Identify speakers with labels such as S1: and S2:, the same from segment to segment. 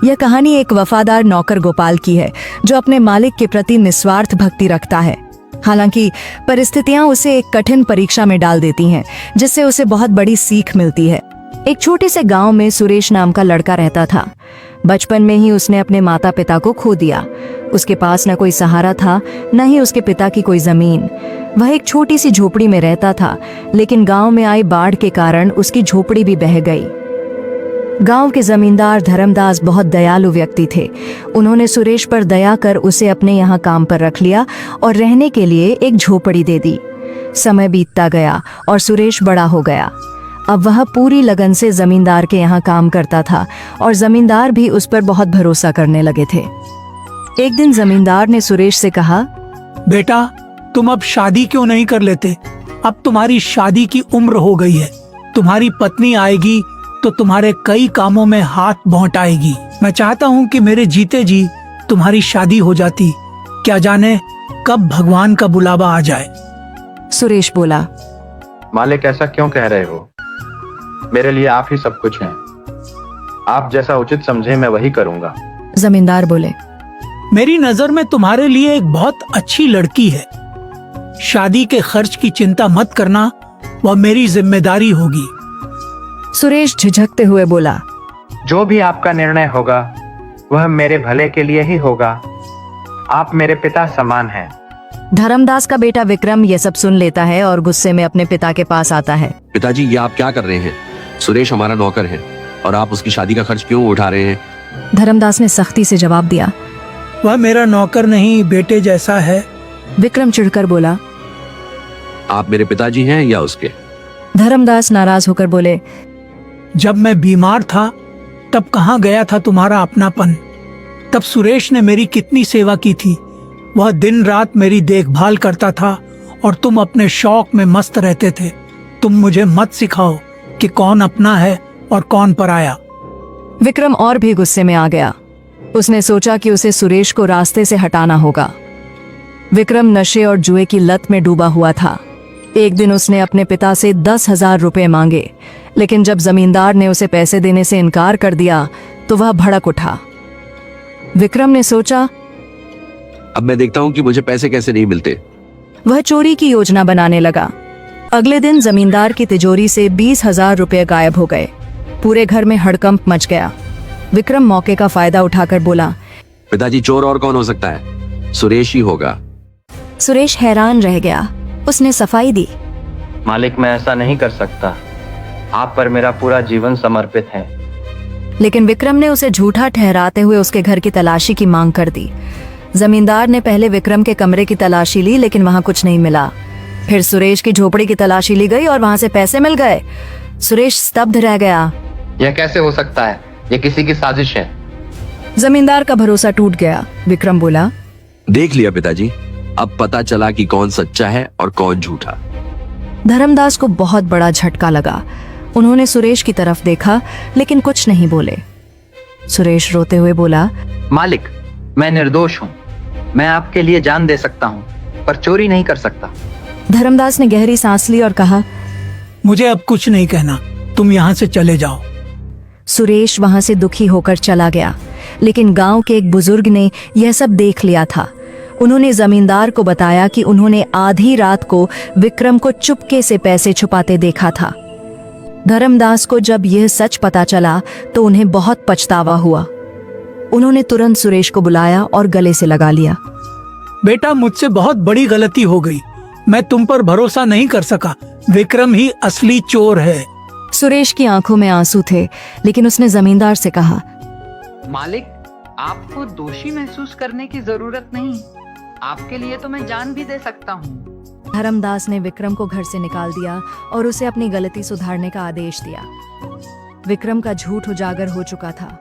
S1: यह कहानी एक वफादार नौकर गोपाल की है जो अपने मालिक के प्रति निस्वार्थ भक्ति रखता है। हालांकि परिस्थितियां उसे एक कठिन परीक्षा में डाल देती हैं, जिससे उसे बहुत बड़ी सीख मिलती है। एक छोटे से गांव में सुरेश नाम का लड़का रहता था। बचपन में ही उसने अपने माता पिता को खो दिया। उसके पास न कोई सहारा था, न ही उसके पिता की कोई जमीन। वह एक छोटी सी झोपड़ी में रहता था, लेकिन गांव में आई बाढ़ के कारण उसकी झोपड़ी भी बह गई। गांव के जमींदार धर्मदास बहुत दयालु व्यक्ति थे। उन्होंने सुरेश पर दया कर उसे अपने यहाँ काम पर रख लिया और रहने के लिए एक झोपड़ी दे दी। समय बीतता गया और सुरेश बड़ा हो गया। अब वह पूरी लगन से जमींदार के यहाँ काम करता था और जमींदार भी उस पर बहुत भरोसा करने लगे थे। एक दिन जमींदार ने सुरेश से कहा,
S2: बेटा, तुम अब शादी क्यों नहीं कर लेते? अब तुम्हारी शादी की उम्र हो गई है। तुम्हारी पत्नी आएगी तो तुम्हारे कई कामों में हाथ बौंटाएगी। मैं चाहता हूँ कि मेरे जीते जी तुम्हारी शादी हो जाती। क्या जाने कब भगवान का बुलावा आ जाए।
S1: सुरेश बोला,
S3: मालिक, ऐसा क्यों कह रहे हो? मेरे लिए आप ही सब कुछ हैं। आप जैसा उचित समझे मैं वही करूंगा।
S1: जमींदार बोले,
S2: मेरी नजर में तुम्हारे लिए एक बहुत अच्छी लड़की है। शादी के खर्च की चिंता मत करना, वह मेरी जिम्मेदारी होगी।
S1: सुरेश झिझकते हुए बोला,
S3: जो भी आपका निर्णय होगा वह मेरे भले के लिए ही होगा। आप मेरे पिता समान हैं।
S1: धर्मदास का बेटा विक्रम ये सब सुन लेता है और गुस्से में अपने पिता के पास आता है।
S4: पिताजी, ये आप क्या कर रहे हैं? सुरेश हमारा नौकर है और आप उसकी शादी का खर्च क्यों उठा रहे हैं?
S1: धर्मदास ने सख्ती से जवाब दिया,
S2: वह मेरा नौकर नहीं, बेटे जैसा है।
S1: विक्रम चिढ़कर बोला,
S4: आप मेरे पिताजी हैं या उसके?
S1: धर्मदास नाराज होकर बोले,
S2: जब मैं बीमार था तब कहाँ गया था तुम्हारा अपनापन? तब सुरेश ने मेरी कितनी सेवा की थी। वह दिन रात मेरी देखभाल करता था और तुम अपने शौक में मस्त रहते थे। तुम मुझे मत सिखाओ कि कौन अपना है और कौन पराया।
S1: विक्रम और भी गुस्से में आ गया। उसने सोचा कि उसे सुरेश को रास्ते से हटाना होगा। विक्रम नशे और जुए की लत में डूबा हुआ था। एक दिन उसने अपने पिता से 10,000 रुपए मांगे, लेकिन जब जमींदार ने उसे पैसे देने से इनकार कर दिया तो वह भड़क उठा। विक्रम ने सोचा,
S4: अब मैं देखता हूँ कि मुझे पैसे कैसे नहीं मिलते।
S1: वह चोरी की योजना बनाने लगा। अगले दिन जमींदार की तिजोरी से 20,000 रुपए गायब हो गए। पूरे घर में हड़कंप मच गया। विक्रम मौके का फायदा उठाकर बोला,
S4: पिताजी, चोर और कौन हो सकता है? सुरेश ही होगा।
S1: सुरेश हैरान रह गया। उसने सफाई दी,
S3: मालिक, मैं ऐसा नहीं कर सकता। आप पर मेरा पूरा जीवन समर्पित है।
S1: लेकिन विक्रम ने उसे झूठा ठहराते हुए उसके घर की तलाशी की मांग कर दी। जमींदार ने पहले विक्रम के कमरे की तलाशी ली, लेकिन वहां कुछ नहीं मिला। फिर सुरेश की झोपड़ी की तलाशी ली गई और वहां से पैसे मिल गए। सुरेश स्तब्ध रह गया।
S3: यह कैसे हो सकता है? यह किसी की साजिश है।
S1: जमींदार का भरोसा टूट गया। विक्रम बोला,
S4: देख लिया पिताजी, अब पता चला कि कौन सच्चा है और कौन झूठा।
S1: धर्मदास को बहुत बड़ा झटका लगा। उन्होंने सुरेश की तरफ देखा, लेकिन कुछ नहीं बोले। सुरेश रोते हुए बोला,
S3: मालिक, मैं निर्दोष हूँ। मैं आपके लिए जान दे सकता हूँ, पर चोरी नहीं कर सकता।
S1: धर्मदास ने गहरी सांस ली और कहा,
S2: मुझे अब कुछ नहीं कहना, तुम यहाँ से चले जाओ।
S1: सुरेश वहां से दुखी होकर चला गया। लेकिन गांव के एक बुजुर्ग ने यह सब देख लिया था। उन्होंने जमींदार को बताया कि उन्होंने आधी रात को विक्रम को चुपके से पैसे छुपाते देखा था। धर्मदास को जब यह सच पता चला तो उन्हें बहुत पछतावा हुआ। उन्होंने तुरंत सुरेश को बुलाया और गले से लगा लिया।
S2: बेटा, मुझसे बहुत बड़ी गलती हो गई। मैं तुम पर भरोसा नहीं कर सका। विक्रम ही असली चोर है।
S1: सुरेश की आंखों में आंसू थे, लेकिन उसने जमींदार से कहा,
S5: मालिक, आपको दोषी महसूस करने की जरूरत नहीं। आपके लिए तो मैं जान भी दे सकता हूँ।
S1: धर्मदास ने विक्रम को घर से निकाल दिया और उसे अपनी गलती सुधारने का आदेश दिया। विक्रम का झूठ उजागर हो चुका था।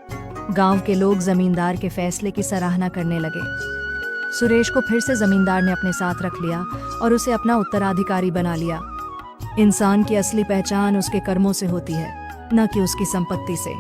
S1: गांव के लोग जमींदार के फैसले की सराहना करने लगे। सुरेश को फिर से जमींदार ने अपने साथ रख लिया और उसे अपना उत्तराधिकारी बना लिया। इंसान की असली पहचान उसके कर्मों से होती है, न कि उसकी संपत्ति से।